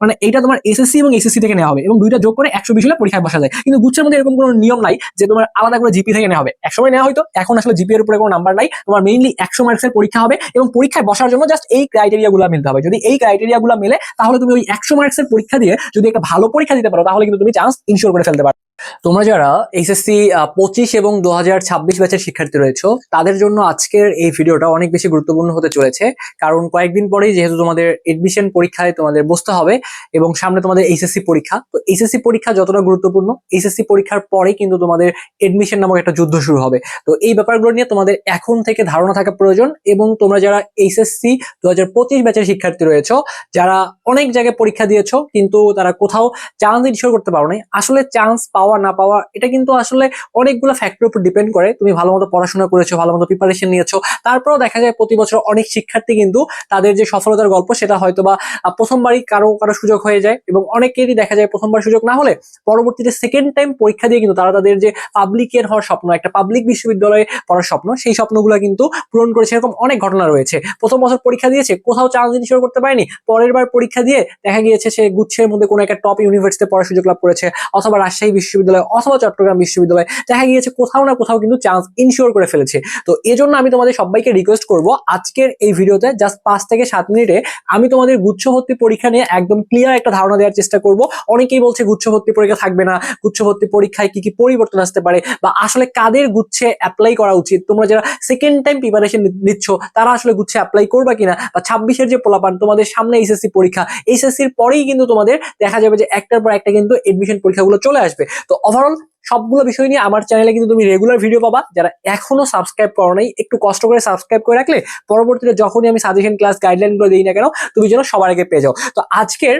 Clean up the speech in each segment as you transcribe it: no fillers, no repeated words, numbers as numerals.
মানে এটা তোমার এসএসসি এবং এসএসসি থেকে নেওয়া হবে এবং দুইটা যোগ করে 120 হলে পরীক্ষায় বসা যায়। কিন্তু গুচ্ছের মধ্যে এরকম কোনো নিয়ম নাই যে তোমার আলাদা করে জিপি থেকে নেওয়া হবে। একসময় নেওয়া হয়তো, এখন আসলে জিপি এর উপরে কোনো নাম্বার নাই। তোমার মেইনলি 100 মার্কসের পরীক্ষা হবে এবং পরীক্ষায় বসার জন্য জাস্ট এই ক্রাইটেরিয়া গুলো মিলতে হবে। যদি এই ক্রাইটেরিয়া গুলো মেলে তাহলে তুমি ওই 100 মার্কসের পরীক্ষা দিয়ে যদি একটা ভালো পরীক্ষা দিতে পারো তাহলে কিন্তু তুমি চান্স ইনশিওর করে ফেলতে পারো। তোমরা যারা এইচএসসি 25 এবং 2026 ব্যাচের শিক্ষার্থী রয়েছে তাদের জন্য আজকের এই ভিডিওটা অনেক বেশি গুরুত্বপূর্ণ হতে চলেছে। কারণ কয়েকদিন পরেই যেহেতু তোমাদের এডমিশন পরীক্ষায় তোমাদের বসতে হবে এবং সামনে তোমাদের এইচএসসি পরীক্ষা, তো এইচএসসি পরীক্ষা যতটা গুরুত্বপূর্ণ, এইচএসসি পরীক্ষার পরে কিন্তু তোমাদের এডমিশন নামক একটা যুদ্ধ শুরু হবে। তো এই ব্যাপারগুলো নিয়ে তোমাদের এখন থেকে ধারণা থাকা প্রয়োজন। এবং তোমরা যারা এইচএসসি 2025 ব্যাচের শিক্ষার্থী রয়েছে, যারা অনেক জায়গায় পরীক্ষা দিয়েছো কিন্তু তারা কোথাও চান্স ইনশিওর করতে পারো নাই, আসলে চান্স পাওয়া না পাওয়া এটা কিন্তু আসলে অনেকগুলো ফ্যাক্টরের উপর ডিপেন্ড করে। তুমি ভালো মতো পড়াশোনা করেছো, ভালো মতো প্রিপারেশন নিয়েছো, তারপরেও দেখা যায় প্রতি বছর অনেক শিক্ষার্থী কিন্তু তাদের যে সফলতার গল্প সেটা হয়তো বা প্রথমবারই কারো কারো সুযোগ হয়ে যায় এবং অনেকেরই দেখা যায় প্রথমবার সুযোগ না হলে পরবর্তীতে সেকেন্ড টাইম পরীক্ষা দিয়ে কিন্তু তারা তাদের যে পাবলিকের হওয়ার স্বপ্ন, একটা পাবলিক বিশ্ববিদ্যালয়ে পড়ার স্বপ্ন, সেই স্বপ্নগুলো কিন্তু পূরণ করেছে। এরকম অনেক ঘটনা রয়েছে। প্রথম বছর পরীক্ষা দিয়েছে, কোথাও চান্স ইনশিওর করতে পারেনি, পরের বার পরীক্ষা দিয়ে দেখা গিয়েছে সে গুচ্ছের মধ্যে কোনো একটা টপ ইউনিভার্সিটিতে পড়ার সুযোগ লাভ করেছে, অথবা রাজশাহী বিশ্ববিদ্যালয় অথবা চট্টগ্রাম বিশ্ববিদ্যালয়, দেখা গিয়েছে কোথাও না কোথাও কিন্তু চান্স ইনশিওর করে ফেলেছে। তো এজন্য আমি তোমাদের সবাইকে রিকোয়েস্ট করব আজকের এই ভিডিওতে জাস্ট 5 থেকে 7 মিনিটে আমি তোমাদের গুচ্ছ ভর্তি পরীক্ষা নিয়ে একদম ক্লিয়ার একটা ধারণা দেওয়ার চেষ্টা করব। অনেকেই বলছে গুচ্ছ ভর্তি পরীক্ষা থাকবে না, গুচ্ছ ভর্তি পরীক্ষায় কি কি পরিবর্তন আসতে পারে, বা আসলে কাদের গুচ্ছে অ্যাপ্লাই করা উচিত, তোমরা যারা সেকেন্ড টাইম প্রিপারেশন নিচ্ছ তারা আসলে গুচ্ছে অ্যাপ্লাই করবা কিনা, বা 26-এর যে পোলাপান তোমাদের সামনে এইচএসসি পরীক্ষা, এইচএসসির পরেই কিন্তু তোমাদের দেখা যাবে যে একটার পর একটা কিন্তু এডমিশন পরীক্ষাগুলো চলে আসবে। তো ওভারঅল সবগুলো বিষয় নিয়ে আমার চ্যানেলে কিন্তু তুমি রেগুলার ভিডিও পাবা। যারা এখনো সাবস্ক্রাইব করো নাই, একটু কষ্ট করে সাবস্ক্রাইব করে রাখলে পরবর্তীতে যখনই আমি সাজেশন ক্লাস গাইডলাইন গুলো দিই না কেন তুমি যেন সবার আগে পেয়ে যাও। তো আজকের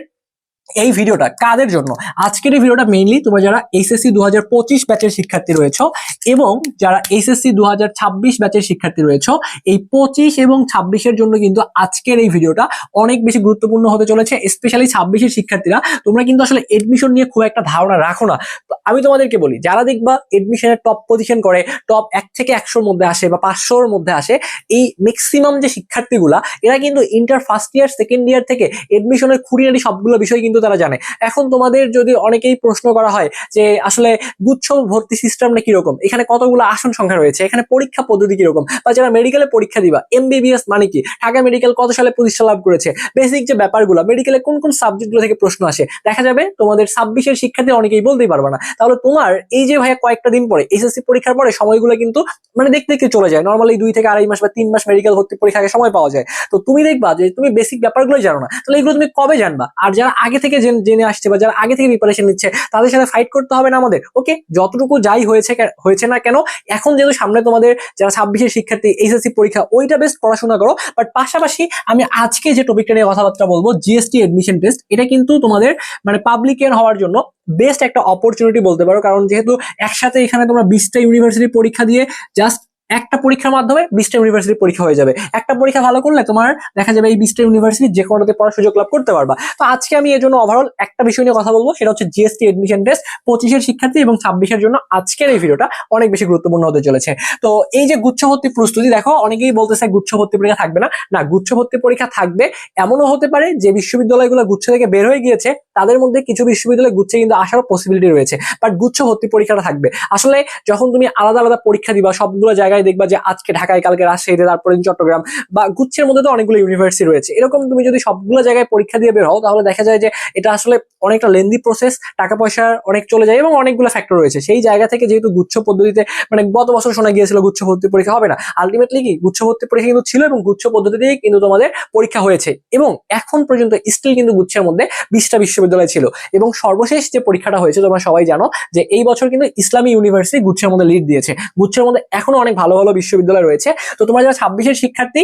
এই ভিডিওটা কাদের জন্য? আজকের এই ভিডিওটা মেইনলি তোমরা যারা এইচএসসি 2025 ব্যাচের শিক্ষার্থী রয়েছে এবং যারা এইচএসসি 2026 ব্যাচের শিক্ষার্থী রয়েছে, এই 25 এবং 26-এর জন্য কিন্তু আজকের এই ভিডিওটা অনেক বেশি গুরুত্বপূর্ণ হতে চলেছে। স্পেশালি 26-এর শিক্ষার্থীরা, তোমরা কিন্তু আসলে এডমিশন নিয়ে খুব একটা ধারণা রাখো না। তো আমি তোমাদেরকে বলি, যারা দেখবা এডমিশনের টপ পজিশন করে, টপ 1 থেকে 100-র মধ্যে আসে বা 500-র মধ্যে আসে, এই ম্যাক্সিমাম যে শিক্ষার্থীগুলা এরা কিন্তু inter first year second year থেকে এডমিশনের খুঁটিনাটি সবগুলো বিষয় কিন্তু তারা জানে। এখন তোমাদের যদি অনেকেই প্রশ্ন করা হয় যে আসলে গুচ্ছ ভর্তি সিস্টেমটা কিরকম, এখানে কতগুলো আসন সংখ্যা রয়েছে, এখানে পরীক্ষা পদ্ধতি কিরকম, বা যারা মেডিকেলে পরীক্ষা দিবা এমবিবিএস মানে কি, ঢাকা মেডিকেল কত সালে প্রতিষ্ঠা লাভ করেছে, বেসিক যে ব্যাপারগুলো, মেডিকেলে কোন কোন সাবজেক্টগুলো থেকে প্রশ্ন আসে, দেখা যাবে তোমাদের 26-এর শিক্ষার্থী অনেকেই বলতেই পারবে না। তাহলে তোমার এই যে ভাইয়া কয়েকটা দিন পরে এসএসসি পরীক্ষার পরে সময়গুলো কিন্তু মানে দেখতে দেখতে চলে যায়। নর্মালি 2 থেকে 2.5 মাস বা 3 মাস মেডিকেল ভর্তি পরীক্ষাকে সময় পাওয়া যায়। তো তুমি দেখবা যে তুমি বেসিক ব্যাপারগুলোই জানো না, তাহলে এগুলো তুমি কবে জানবা? আর যারা আগে থেকে জেনে আসছে বা যারা আগে থেকে প্রিপারেশন নিচ্ছে তাদের সাথে ফাইট করতে হবে না আমাদের? ওকে, যতটুকু যাই হয়েছে না কেন, এখন যেহেতু সামনে তোমাদের যারা 26-এর শিক্ষার্থী এইচএসসি পরীক্ষা, ওইটা বেস্ট পড়াশোনা করো। বাট পাশাপাশি আমি আজকে যে টপিকটা নিয়ে কথাবার্তা বলবো, জিএসটি এডমিশন টেস্ট, এটা কিন্তু তোমাদের মানে পাবলিকের হওয়ার জন্য বেস্ট একটা অপরচুনিটি বলতে পারো। কারণ যেহেতু একসাথে এখানে তোমরা 20টা ইউনিভার্সিটি পরীক্ষা দিয়ে জাস্ট একটা পরীক্ষার মাধ্যমে 20টা ইউনিভার্সিটি পরীক্ষা হয়ে যাবে। একটা পরীক্ষা ভালো করলে তোমার দেখা যাবে এই 20টা ইউনিভার্সিটি যে কোনোতে পড়ার সুযোগ লাভ করতে পারবা। তো আজকে আমি এর জন্য ওভারঅল একটা বিষয় নিয়ে কথা বলবো, সেটা হচ্ছে জিএসটি এডমিশন টেস্ট 25-এর শিক্ষার্থী এবং 26-এর জন্য আজকের এই ভিডিওটা অনেক বেশি গুরুত্বপূর্ণ হতে চলেছে। তো এই যে গুচ্ছ ভর্তি প্রস্তুতি, দেখো অনেকেই বলতেছে গুচ্ছ ভর্তি পরীক্ষা থাকবে না। না, গুচ্ছ ভর্তি পরীক্ষা থাকবে। এমনও হতে পারে যে বিশ্ববিদ্যালয়গুলো গুচ্ছ থেকে বের হয়ে গিয়েছে তাদের মধ্যে কিছু বিশ্ববিদ্যালয় গুচ্ছে কিন্তু আসারও পসিবিলিটি রয়েছে, বাট গুচ্ছ ভর্তি পরীক্ষাটা থাকবে। আসলে যখন তুমি আলাদা আলাদা পরীক্ষা দিবা সবগুলো জায়গায় দেখবা যে আজকে ঢাকায়, কালকে রাজশাহীতে, তারপরে চট্টগ্রাম, বা গুচ্ছের মধ্যে তো অনেকগুলো ইউনিভার্সিটি রয়েছে। এরকম তুমি যদি সবগুলো জায়গায় পরীক্ষা দিয়ে বের হও তাহলে দেখা যায় যে এটা আসলে অনেকটা লেন্দি প্রসেস, টাকা পয়সার অনেক চলে যায় এবং অনেকগুলো ফ্যাক্টর রয়েছে। সেই জায়গা থেকে যেহেতু গুচ্ছ পদ্ধতিতে মানে গত বছর শোনা গিয়েছিল গুচ্ছ ভর্তি পরীক্ষা হবে না, আলটিমেটলি কি গুচ্ছ ভর্তি পরীক্ষা কিন্তু ছিল এবং গুচ্ছ পদ্ধতিতেই কিন্তু তোমাদের পরীক্ষা হয়েছে। এবং এখন পর্যন্ত স্টিল কিন্তু গুচ্ছের মধ্যে 20টা বিশ্ববিদ্যালয় ছিল। এবং সর্বশেষ যে পরীক্ষাটা হয়েছে তোমরা সবাই জানো যে এই বছর কিন্তু ইসলামী ইউনিভার্সিটি গুচ্ছের মধ্যে লিড দিয়েছে। গুচ্ছের মধ্যে এখনো অনেক ভালো ভালো বিশ্ববিদ্যালয় রয়েছে। তো তোমরা যারা 26-এর শিক্ষার্থী,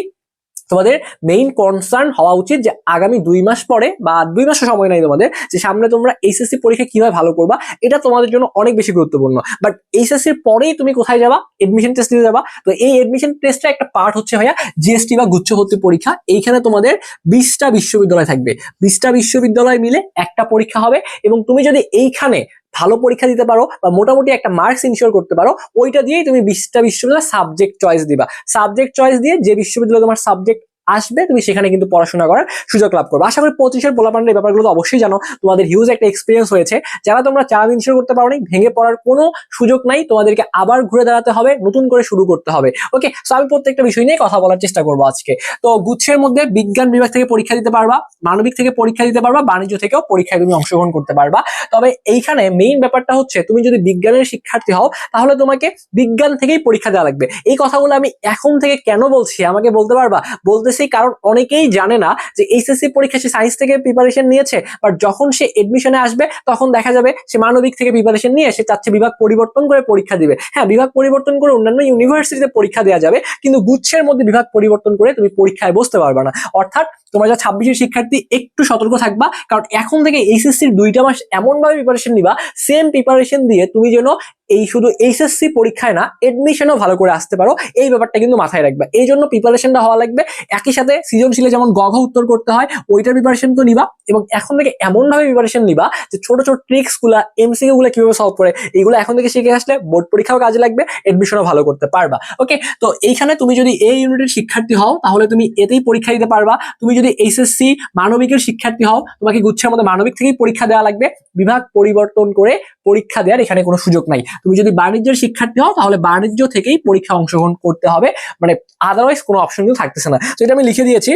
তোমাদের মেইন কনসার্ন হওয়া উচিত যে আগামী 2 মাস পরে বা 2 মাসও সময় নাই তোমাদের, যে সামনে তোমরা এইচএসসি পরীক্ষা কিভাবে ভালো করবা, এটা তোমাদের জন্য অনেক বেশি গুরুত্বপূর্ণ। বাট এইচএসসির পরেই তুমি কোথায় যাবা? এডমিশন টেস্ট দিতে যাবা। তো এই এডমিশন টেস্টের একটা পার্ট হচ্ছে ভাইয়া জিএসটি বা গুচ্ছ ভর্তি পরীক্ষা। এইখানে তোমাদের 20টা বিশ্ববিদ্যালয় থাকবে, 20টা বিশ্ববিদ্যালয় মিলে একটা পরীক্ষা হবে এবং তুমি যদি এইখানে ভালো পরীক্ষা দিতে পারো বা মোটামুটি একটা মার্কস ইনশিওর করতে পারো, ওইটা দিয়েই তুমি 20টা বিশ্ববিদ্যালয় সাবজেক্ট চয়েস দিবা। সাবজেক্ট চয়েস দিয়ে যে বিশ্ববিদ্যালয় তোমার সাবজেক্ট আসবে, তুমি সেখানে কিন্তু পড়াশোনা করার সুযোগ লাভ করবে। আশা করি 25-এর পোলাপানের এই ব্যাপারগুলো তো অবশ্যই জানো, তোমাদের হিউজ একটা এক্সপিরিয়েন্স হয়েছে। যারা তোমরা চা ইনশিওর করতে পারো, ভেঙে পড়ার কোনো সুযোগ নাই, তোমাদেরকে আবার ঘুরে দাঁড়াতে হবে, নতুন করে শুরু করতে হবে। ওকে, সো আমি প্রত্যেকটা বিষয় নিয়ে কথা বলার চেষ্টা করবো আজকে। তো গুচ্ছের মধ্যে বিজ্ঞান বিভাগ থেকে পরীক্ষা দিতে পারবা, মানবিক থেকে পরীক্ষা দিতে পারবা, বাণিজ্য থেকেও পরীক্ষায় তুমি অংশগ্রহণ করতে পারবা। তবে এইখানে মেইন ব্যাপারটা হচ্ছে, তুমি যদি বিজ্ঞানের শিক্ষার্থী হও তাহলে তোমাকে বিজ্ঞান থেকেই পরীক্ষা দেওয়া লাগবে। এই কথাগুলো আমি এখন থেকে কেন বলছি আমাকে বলতে পারবা? বলতেছি কারণ অনেকেই জানে না যে এইচএসসি পরীক্ষা সে সায়েন্স থেকে প্রিপারেশন নিয়েছে, বাট যখন সে এডমিশনে আসবে তখন দেখা যাবে সে মানবিক থেকে প্রিপারেশন নিয়ে সে চাচ্ছে বিভাগ পরিবর্তন করে পরীক্ষা দিবে। হ্যাঁ, বিভাগ পরিবর্তন করে অন্যান্য ইউনিভার্সিটিতে পরীক্ষা দেওয়া যাবে, কিন্তু গুচ্ছের মধ্যে বিভাগ পরিবর্তন করে তুমি পরীক্ষায় বসতে পারবে না। অর্থাৎ তোমরা যা 26-এর শিক্ষার্থী একটু সতর্ক থাকবা, কারণ এখন থেকে এইচএসসির 2টা মাস এমন ভাবে প্রিপারেশন নিবা, সেম প্রিপারেশন দিয়ে তুমি যেন এই শুধু এইচএসসি পরীক্ষায় না এডমিশনও ভালো করে আসতে পারো, এই ব্যাপারটা কিন্তু মাথায় রাখবা। এই জন্য প্রিপারেশনটা হওয়া লাগবে। একই সাথে সৃজনশীলে যেমন গঘ উত্তর করতে হয় ওইটার প্রিপারেশন তো নিবা, এবং এখন থেকে এমন ভাবে প্রিপারেশন নিবা যে ছোট ছোট ট্রিক্স গুলা, এমসিকিউ গুলা কিভাবে সলভ করে এইগুলো এখন থেকে শিখে আসলে বোর্ড পরীক্ষাও কাজে লাগবে, এডমিশনও ভালো করতে পারবা। ওকে, তো এইখানে তুমি যদি এই ইউনিটের শিক্ষার্থী হও তাহলে তুমি এতেই পরীক্ষা দিতে পারবা। তুমি যদি এইচএসসি মানবিকের শিক্ষার্থী হও তোমাকে গুচ্ছের মধ্যে মানবিক থেকেই পরীক্ষা দেওয়া লাগবে, বিভাগ পরিবর্তন করে পরীক্ষা দেওয়ার এখানে কোনো সুযোগ নাই। তুমি যদি বাণিজ্যের শিক্ষার্থী হও তাহলে বাণিজ্য থেকেই পরীক্ষা অংশগ্রহণ করতে হবে, মানে আদারওয়াইজ কোনো অপশন কিন্তু থাকতেছে না। তো এটা আমি লিখে দিয়েছি,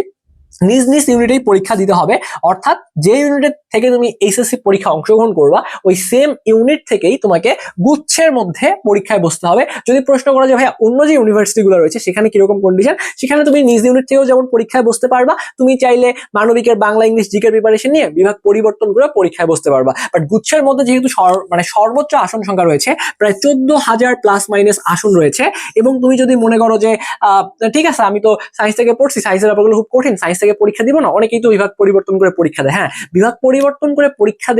নিজ নিজ ইউনিটেই পরীক্ষা দিতে হবে। অর্থাৎ যে ইউনিটের থেকে তুমি এইচএসসি পরীক্ষা অংশগ্রহণ করবা ওই সেম ইউনিট থেকেই তোমাকে গুচ্ছের মধ্যে পরীক্ষায় বসতে হবে। যদি প্রশ্ন করা যায় ভাইয়া অন্য যে ইউনিভার্সিটি গুলো রয়েছে সেখানে কিরকম কন্ডিশন, সেখানে তুমি নিজ ইউনিট থেকেও যেমন পরীক্ষায় বসতে পারবা, তুমি চাইলে মানবিকের বাংলা ইংলিশ জিকের প্রিপারেশন নিয়ে বিভাগ পরিবর্তন করে পরীক্ষায় বসতে পারবা। বাট গুচ্ছের মধ্যে যেহেতু মানে সর্বোচ্চ আসন সংখ্যা রয়েছে, প্রায় 14,000 প্লাস মাইনাস আসন রয়েছে, এবং তুমি যদি মনে করো যে ঠিক আছে আমি তো সায়েন্স থেকে পড়ছি, সায়েন্সের ব্যাপারগুলো খুব কঠিন, সায়েন্স থেকে পরীক্ষা দিব না, অনেকেই তো বিভাগ পরিবর্তন করে পরীক্ষা দেয়। হ্যাঁ, বিভাগ পরিবর্তন করে পরীক্ষা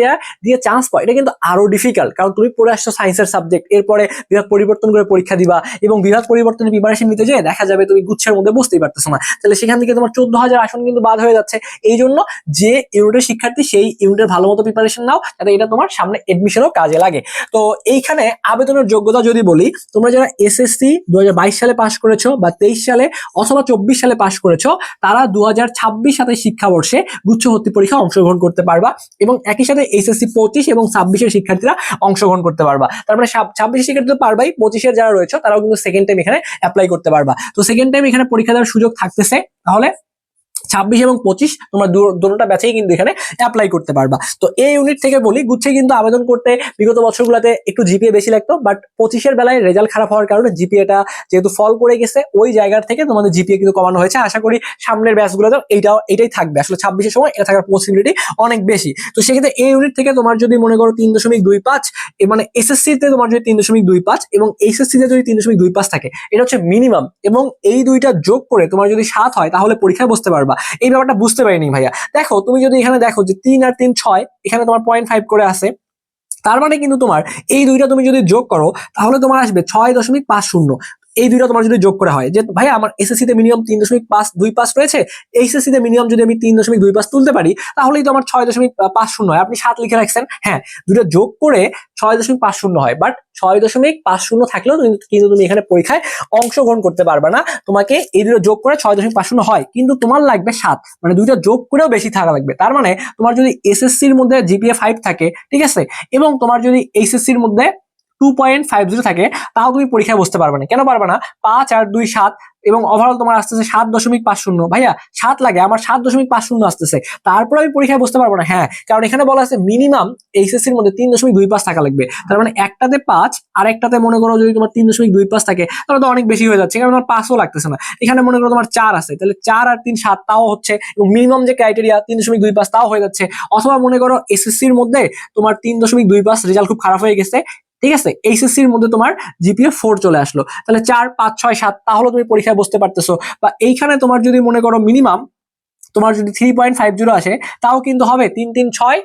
দিয়ে চান্স পায়, এটা কিন্তু আরো ডিফিকাল্ট, কারণ তুমি পড়ে আসছো সায়েন্সের সাবজেক্ট, এরপরে বিভাগ পরিবর্তন করে পরীক্ষা দিবা, এবং বিভাগ পরিবর্তনের প্রিপারেশন নিতে যেয়ে দেখা যাবে তুমি গুচ্ছের মধ্যে বসতেই পারতেছো না, তাহলে সেখান থেকে তোমার 14,000 আসন কিন্তু বাদ হয়ে যাচ্ছে। এই জন্য যে ইউনিটের শিক্ষার্থী সেই ইউনিটের ভালো মতো প্রিপারেশন নাও, যাতে এটা তোমার সামনে এডমিশনও কাজে লাগে। তো এইখানে আবেদনের যোগ্যতা যদি বলি, তোমরা যারা এসএসসি 2022 সালে পাশ করেছো বা 23 সালে অথবা 24 সালে পাশ করেছো, তারা 2026-27 শিক্ষাবর্ষে গুচ্ছ ভর্তি পরীক্ষা অংশগ্রহণ করতে পারবা, এবং একই সাথে এইচএসসি 25 এবং 26-এর শিক্ষার্থীরা অংশগ্রহণ করতে পারবা। তার মানে 26-এর শিক্ষার্থীরা পারবাই, 25-এর যারা রয়েছে তারাও কিন্তু সেকেন্ড টাইম এখানে অ্যাপ্লাই করতে পারবা। তো সেকেন্ড টাইম এখানে পরীক্ষা দেওয়ার সুযোগ থাকতেছে, তাহলে 26 এবং 25 তোমরা দুটোটা ব্যাচেই কিন্তু এখানে অ্যাপ্লাই করতে পারবা। তো এই ইউনিট থেকে বলি, গুচ্ছে কিন্তু আবেদন করতে বিগত বছরগুলোতে একটু জিপিএ বেশি লাগতো, বাট 25-এর বেলায় রেজাল্ট খারাপ হওয়ার কারণে জিপিএটা যেহেতু ফল করে গেছে, ওই জায়গার থেকে তোমাদের জিপিএ কিন্তু কমানো হয়েছে। আশা করি সামনের ব্যাচগুলোতে এটাই থাকবে, আসলে 26-এর সময় এটা থাকার পসিবিলিটি অনেক বেশি। তো সেক্ষেত্রে এই ইউনিট থেকে তোমার যদি মনে করো 3.25, মানে এসএসসি তে তোমার যদি 3.25 এবং এইচএসসি তে যদি 3.25 থাকে, এটা হচ্ছে মিনিমাম, এবং এই দুইটা যোগ করে তোমার যদি 7 হয় তাহলে পরীক্ষায় বসতে পারবা। এই ব্যাপারটা বুঝতে পারিনি ভাইয়া। দেখো তুমি যদি এখানে দেখো যে 3 আর 3 6, এখানে তোমার 0.5 করে আছে, তার মানে কিন্তু তোমার এই দুইটা তুমি যদি যোগ করো তাহলে তোমার আসবে 6.50। এই দুইটা তোমার যদি যোগ করা হয় যে ভাই আমার এসএসসি তে মিনিমাম 3.25 রয়েছে, এইচএসসি তে মিনিমাম যদি আমি 3.25 তুলতে পারি তাহলেই তো আমার 6.50 হয়। আপনি 7 লিখে রাখছেন, হ্যাঁ দুটো যোগ করে 6.50 হয়, বাট 6.50 থাকলেও কিন্তু তুমি এখানে পরীক্ষায় অংশগ্রহণ করতে পারবে না। তোমাকে এই দুটো যোগ করে 6.50 হয়, কিন্তু তোমার লাগবে 7, মানে দুইটা যোগ করেও বেশি থাকা লাগবে। তার মানে তোমার যদি এসএসসির মধ্যে জিপিএ 5 থাকে, ঠিক আছে, এবং তোমার যদি এইচএসসির মধ্যে 2.50 থাকে, তাও তুমি পরীক্ষায় বসতে পারবে না। কেন পারবে না? 5 আর 2 7, এবং ওভারঅল তোমার আসতেছে 7.50। ভাইয়া 7 লাগে, আমার 7.50 আসতেছে, তারপর আমি পরীক্ষায় বসতে পারবো না। হ্যাঁ, কারণ এখানে বলা আছে মিনিমাম এইচএসসির মধ্যে 3.25 থাকা লাগবে। তার মানে একটাতে 5 আর একটাতে মনে করো যদি তোমার 3.25 থাকে তাহলে তো অনেক বেশি হয়ে যাচ্ছে, কারণ তোমার 5ও লাগতেছে না। এখানে মনে করো তোমার 4 আছে, তাহলে 4 আর 3 7, তাও হচ্ছে, এবং মিনিমাম যে ক্রাইটেরিয়া 3.25 তাও হয়ে যাচ্ছে। অথবা মনে করো এসএসসির মধ্যে তোমার 3.25 রেজাল্ট খুব খারাপ হয়ে গেছে, ঠিক আছে, এইচএসসির মধ্যে তোমার জিপিএ 4 চলে আসলো, তাহলে 4 5 6 7, তাহলে তুমি পরীক্ষায় বসতে পারতেছো। বা এইখানে তোমার যদি মনে করো মিনিমাম তোমার যদি 3.50 আসে, তাও কিন্তু হবে 3 3 6,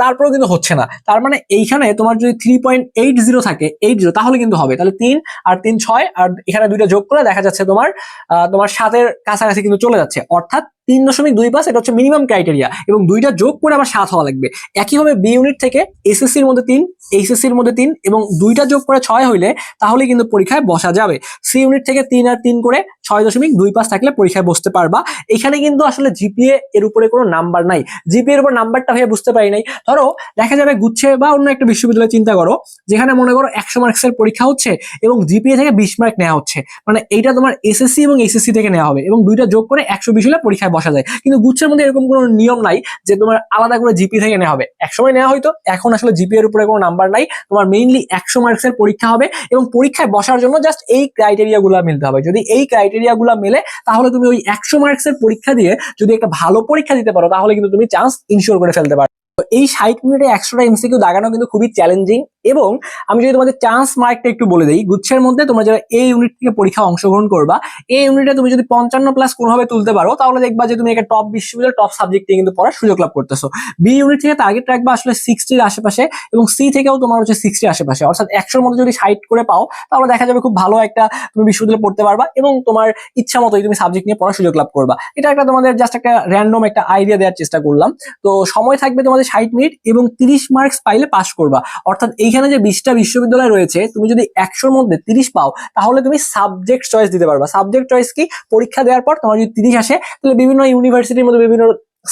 তারপরেও কিন্তু হচ্ছে না। তার মানে এইখানে তোমার যদি 3.80 থাকে, 80, তাহলে কিন্তু হবে। তাহলে 3 আর 3 6, আর এখানে দুইটা যোগ করে দেখা যাচ্ছে তোমার 7-এর কাছাকাছি কিন্তু চলে যাচ্ছে। অর্থাৎ 3.25, এটা হচ্ছে মিনিমাম ক্রাইটেরিয়া, এবং দুইটা যোগ করে আবার 7 হওয়া লাগবে। একইভাবে বি ইউনিট থেকে এসএসসির মধ্যে 3, এইচএসসির মধ্যে 3 এবং দুইটা যোগ করে 6 হইলে তাহলে কিন্তু পরীক্ষায় বসা যাবে। সি ইউনিট থেকে 3 আর 3 করে 6.25 থাকলে পরীক্ষায় বসতে পারবা। এখানে কিন্তু আসলে জিপিএ এর উপরে কোনো নাম্বার নাই, জিপিএ এর উপর নাম্বারটা ভাইয়া বুঝতে পারি নাই। ধরো দেখা যাবে গুচ্ছে বা অন্য একটা বিশ্ববিদ্যালয়ে চিন্তা করো, যেখানে মনে করো 100 মার্কসের পরীক্ষা হচ্ছে এবং জিপিএ থেকে 20 মার্ক নেওয়া হচ্ছে, মানে এইটা তোমার এসএসসি এবং এইচএসসি থেকে নেওয়া হবে এবং দুইটা যোগ করে 120 হলে পরীক্ষায় বসা যায়। কিন্তু গুচ্ছের মধ্যে এরকম কোনো নিয়ম নাই যে তোমার আলাদা করে জিপি থেকে নেওয়া হবে। একসময় নেওয়া হয়তো, এখন আসলে জিপি এর উপরে কোনো নাম্বার নাই। তোমার মেইনলি 100 মার্কসের পরীক্ষা হবে এবং পরীক্ষায় বসার জন্য জাস্ট এই ক্রাইটেরিয়া গুলা মিলতে হবে। যদি এই ক্রাইটেরিয়া গুলা মেলে তাহলে তুমি ওই 100 মার্কসের পরীক্ষা দিয়ে যদি একটা ভালো পরীক্ষা দিতে পারো তাহলে কিন্তু তুমি চান্স ইনশিওর করে ফেলতে পারো। এই 60 মিনিটে 100টা এমসিকিউ দাগানো কিন্তু খুবই চ্যালেঞ্জিং। এবং আমি যদি তোমাদের চান্স মার্কটা একটু বলে দিই, গুচ্ছের মধ্যে তোমরা যারা এই ইউনিট থেকে পরীক্ষা অংশগ্রহণ করবা, এই ইউনিটে তুমি যদি 55+ কোনোভাবে তুলতে পারো তাহলে দেখবা যে তুমি একটা টপ বিশ্ববিদ্যালয়ের টপ সাবজেক্টে কিন্তু পড়ার সুযোগ লাভ করতেছো। বি ইউনিট থেকে টার্গেট রাখবা আসলে 60-র আশেপাশে এবং সি থেকেও তোমার হচ্ছে 60-র আশেপাশে, অর্থাৎ 100-র মধ্যে যদি 60 করে পাও তাহলে দেখা যাবে খুব ভালো একটা তুমি বিশ্ববিদ্যালয়ে পড়তে পারবা এবং তোমার ইচ্ছা মতোই তুমি সাবজেক্ট নিয়ে পড়ার সুযোগ লাভ করবা। এটা একটা তোমাদের জাস্ট একটা র্যান্ডম একটা আইডিয়া দেওয়ার চেষ্টা করলাম। তো সময় থাকবে তোমাদের 60 মিনিট এবং 30 মার্কস পাইলে পাস করবা। অর্থাৎ এইখানে যে 20টা বিশ্ববিদ্যালয় রয়েছে, তুমি যদি 100-র মধ্যে 30 পাও তাহলে তুমি সাবজেক্ট চয়েস দিতে পারবা। সাবজেক্ট চয়েস কি, পরীক্ষা দেওয়ার পর তোমার যদি 30 আসে তাহলে বিভিন্ন ইউনিভার্সিটির মধ্যে বিভিন্ন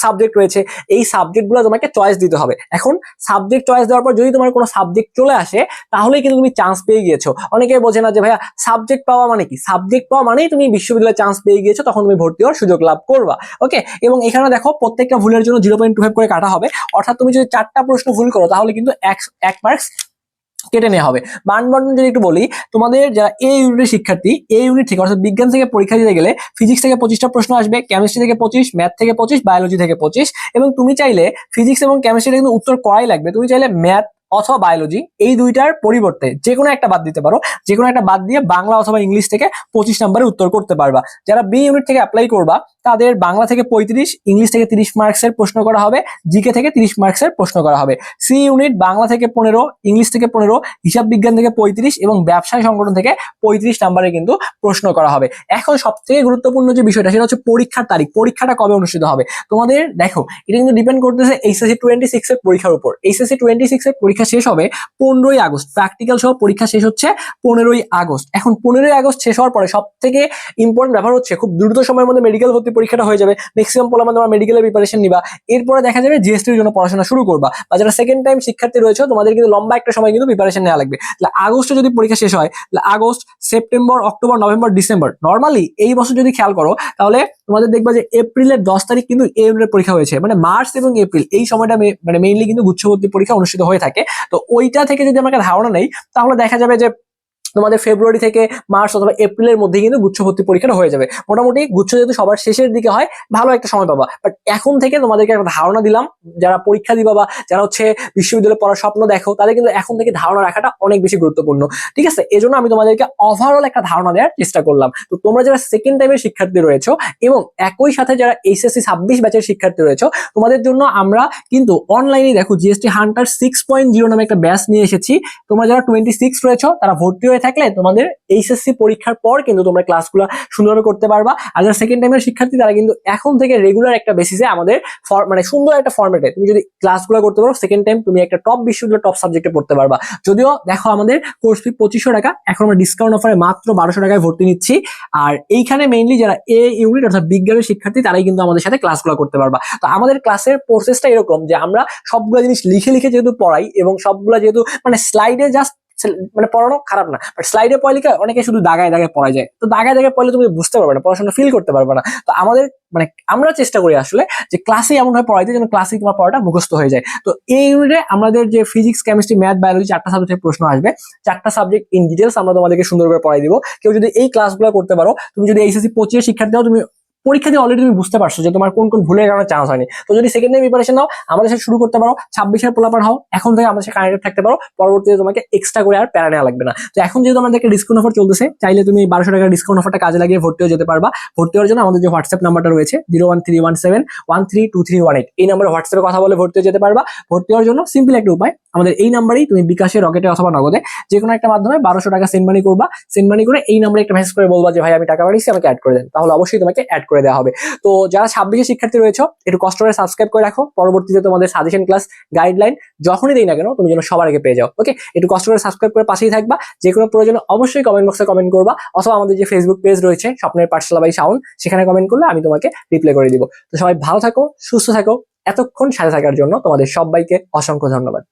সাবজেক্ট রয়েছে, এই সাবজেক্টগুলো তোমাকে চয়েস দিতে হবে। এখন সাবজেক্ট চয়েস দেওয়ার পর যদি তোমার কোনো সাবজেক্ট চলে আসে তাহলেই কিন্তু তুমি চান্স পেয়ে গিয়েছো। অনেকে বোঝে না যে ভাইয়া সাবজেক্ট পাওয়া মানে কি, সাবজেক্ট পাওয়া মানেই তুমি বিশ্ববিদ্যালয়ে চান্স পেয়ে গিয়েছো, তখন তুমি ভর্তি হওয়ার সুযোগ লাভ করবা। ওকে, এবং এখানে দেখো প্রত্যেকটা ভুলের জন্য 0.25 করে কাটা হবে, অর্থাৎ তুমি যদি 4টা প্রশ্ন ভুল করো তাহলে কিন্তু 1 মার্কস কেটে নেওয়া হবে। মান বন্টন যদি একটু বলি, তোমাদের যারা এ ইউনিটের শিক্ষার্থী, এ ইউনিট থেকে অর্থাৎ বিজ্ঞান থেকে পরীক্ষা দিতে গেলে ফিজিক্স থেকে 25টা প্রশ্ন আসবে, কেমিস্ট্রি থেকে 25, ম্যাথ থেকে 25, বায়োলজি থেকে 25। এবং তুমি চাইলে ফিজিক্স এবং কেমিস্ট্রিতে কিন্তু উত্তর করাই লাগবে। তুমি চাইলে ম্যাথ অথবা বায়োলজি এই দুইটার পরিবর্তে যে কোনো একটা বাদ দিতে পারো, যে কোনো একটা বাদ দিয়ে বাংলা অথবা ইংলিশ থেকে 25 নম্বরে উত্তর করতে পারবা। যারা বি ইউনিট থেকে অ্যাপ্লাই করবা তাদের বাংলা থেকে 35, ইংলিশ থেকে 30 মার্কসের প্রশ্ন করা হবে, জিকে থেকে 30 মার্কসের প্রশ্ন করা হবে। সি ইউনিট বাংলা থেকে 15, ইংলিশ থেকে 15, হিসাব বিজ্ঞান থেকে 35 এবং ব্যবসায় সংগঠন থেকে 35 নম্বরে কিন্তু প্রশ্ন করা হবে। এখন সবথেকে গুরুত্বপূর্ণ যে বিষয়টা সেটা হচ্ছে পরীক্ষার তারিখ, পরীক্ষাটা কবে অনুষ্ঠিত হবে। তোমাদের দেখো এটা কিন্তু ডিপেন্ড করতেছে এইচএসসি 26 এর পরীক্ষার উপর। এইচএসসি 26 এর পরীক্ষা শেষ হবে 15ই আগস্ট, প্র্যাকটিক্যাল সহ পরীক্ষা শেষ হচ্ছে 15ই আগস্ট। এখন 15ই আগস্ট শেষ হওয়ার পরে সব থেকে ইম্পর্টেন্ট ব্যাপার হচ্ছে খুব দ্রুত সময়ের মধ্যে মেডিকেল ভর্তি পরীক্ষাটা হয়ে যাবে। ম্যাক্সিমাম পোলাপান তোমার মেডিকেলের প্রিপারেশন নিবা, এরপরে দেখা যাবে জিএসটির জন্য পড়াশোনা শুরু করবা। বা যারা সেকেন্ড টাইম শিক্ষার্থী রয়েছে তোমাদের কিন্তু লম্বা একটা সময় কিন্তু প্রিপারেশন নেওয়া লাগবে। তাহলে আগস্টে যদি পরীক্ষা শেষ হয় তাহলে August, September, October, November, December, normally এই বছর যদি খেয়াল করো তাহলে তোমাদের দেখবা যে এপ্রিলের 10 তারিখ কিন্তু এই ইউনিটের পরীক্ষা হয়েছে। মানে মার্চ এবং এপ্রিল এই সময়টা মানে মেইনলি কিন্তু গুচ্ছভর্তি পরীক্ষা অনুষ্ঠিত হয়ে থাকে। তো ওইটা থেকে যদি আমাকে ধারণা নেই তাহলে দেখা যাবে যে তোমাদের ফেব্রুয়ারি থেকে মার্চ অথবা এপ্রিলের মধ্যে কিন্তু গুচ্ছভর্তি পরীক্ষাটা হয়ে যাবে। মোটামুটি গুচ্ছ যেহেতু সবার শেষের দিকে হয়, ভালো একটা সময় পাবা। বাট এখন থেকে তোমাদেরকে একটা ধারণা দিলাম, যারা পরীক্ষা দিবা বা যারা হচ্ছে বিশ্ববিদ্যালয়ে পড়ার স্বপ্ন দেখো তাদের কিন্তু এখন থেকে ধারণা রাখাটা অনেক বেশি গুরুত্বপূর্ণ। ঠিক আছে, এজন্য আমি তোমাদেরকে ওভারঅল একটা ধারণা দেওয়ার চেষ্টা করলাম। তো তোমরা যারা সেকেন্ড টাইমের শিক্ষার্থী রয়েছো এবং একই সাথে যারা এইচএসসি 26 ব্যাচের শিক্ষার্থী রয়েছো, তোমাদের জন্য আমরা কিন্তু অনলাইনে দেখো জিএসটি হান্টার 6.0 নামে একটা ব্যাচ নিয়ে এসেছি। তোমরা যারা 26 রয়েছো তারা ভর্তি হয়ে থাকলে তোমাদের এইচএসসি পরীক্ষার পর কিন্তু তোমরা ক্লাসগুলো সুন্দরভাবে করতে পারবা। আর যারা সেকেন্ড টাইমের শিক্ষার্থী তারা কিন্তু এখন থেকে রেগুলার একটা বেসিসে আমাদের মানে সুন্দর একটা ফরম্যাটে তুমি যদি ক্লাসগুলো করতে পারো, সেকেন্ড টাইম তুমি একটা টপ বিশ্ববিদ্যালয় টপ সাবজেক্টে পড়তে পারবা। যদিও দেখো আমাদের কোর্স ফি 2500 টাকা, এখন আমরা ডিসকাউন্ট অফারে মাত্র 1200 টাকায় ভর্তি নিচ্ছি। আর এইখানে মেইনলি যারা এ ইউনিট অর্থাৎ বিজ্ঞানের শিক্ষার্থী তারাই কিন্তু আমাদের সাথে ক্লাসগুলো করতে পারবা। তো আমাদের ক্লাসের প্রসেসটা এরকম যে আমরা সবগুলো জিনিস লিখে লিখে যেহেতু পড়াই এবং সবগুলো যেহেতু মানে স্লাইডে জাস্ট মানে পড়ানো খারাপ না, বাট স্লাইডে পড়লে অনেকে শুধু দাগায় দাগায় পড়া যায়। তো দাগায় দাগায় পড়লে তুমি বুঝতে পারবে না, পড়াশোনা ফিল করতে পারবে না। তো আমাদের মানে আমরা চেষ্টা করি আসলে যে ক্লাসে এমন ভাবে পড়াইতে যেন ক্লাসে তোমার পড়াটা মুখস্থ হয়ে যায়। তো এই ইউনিটে আমাদের যে ফিজিক্স, কেমিস্ট্রি, ম্যাথ, বায়োলজি 4টা সাবজেক্টের প্রশ্ন আসবে। 4টা সাবজেক্ট ইন ডিটেলস আমরা তোমাদেরকে সুন্দর করে পড়াই দিব। কেউ যদি এই ক্লাসগুলো করতে পারো, তুমি যদি এইচএসসি 25 শিক্ষার্থী হও, তুমি পরীক্ষা দিয়ে অলরেডি তুমি বুঝতে পারছো যে তোমার কোন কোন ভুলের কারণে চান্স হয়নি। তো যদি সেকেন্ড টাইম প্রিপারেশন নাও আমাদের সাথে শুরু করতে পারো, 26-এর পোলাপান হও, এখন থেকে আমাদের সাথে কানেক্টেড থাকতে পারো, পরবর্তীতে তোমাকে এক্সট্রা করে আর প্যারা নেওয়া লাগবে না। তো এখন যেহেতু আমাদেরকে ডিসকাউন্ট অফার চলতেছে, চাইলে তুমি 1200 টাকার ডিসকাউন্ট অফারটা কাজে লাগিয়ে ভর্তি হয়ে যেতে পারবা। ভর্তি হওয়ার জন্য আমাদের যে হোয়াটসঅ্যাপ নাম্বারটা রয়েছে 01317132318, এই নাম্বারে হোয়াটসঅ্যাপে কথা বলে ভর্তি হয়ে যেতে পারবা। ভর্তি হওয়ার জন্য সিম্পল একটা উপায়, আমাদের এই নাম্বারেই তুমি বিকাশে, রকেটে অথবা নগদে যে কোনো একটা মাধ্যমে 1200 টাকা সেন্ড মানি করবা। সেন্ড মানি করে এই নাম্বারে একটা মেসেজ করে বলবা যে ভাই আমি টাকা পাঠিয়েছি, আমাকে অ্যাড করে দেন, তাহলে অবশ্যই তোমাকে অ্যাড করে দেওয়া হবে। তো যারা 26 শিক্ষার্থী রয়েছে একটু কষ্ট করে সাবস্ক্রাইব করে রাখো, পরবর্তীতে তোমাদের সাজেশন ক্লাস, গাইডলাইন যখনই দেই না কেন তুমি যেন সবার আগে পেয়ে যাও। ওকে, একটু কষ্ট করে সাবস্ক্রাইব করে পাশেই থাকবা। যে কোনো প্রয়োজনে অবশ্যই কমেন্ট বক্সে কমেন্ট করবা, অথবা আমাদের যে ফেসবুক পেজ রয়েছে স্বপ্নের পাঠশালা বাই শাওন, সেখানে কমেন্ট করলে আমি তোমাকে রিপ্লাই করে দিব। তো সবাই ভালো থাকো, সুস্থ থাকো, এতক্ষণ সাথে থাকার জন্য তোমাদের সবাইকে অসংখ্য ধন্যবাদ।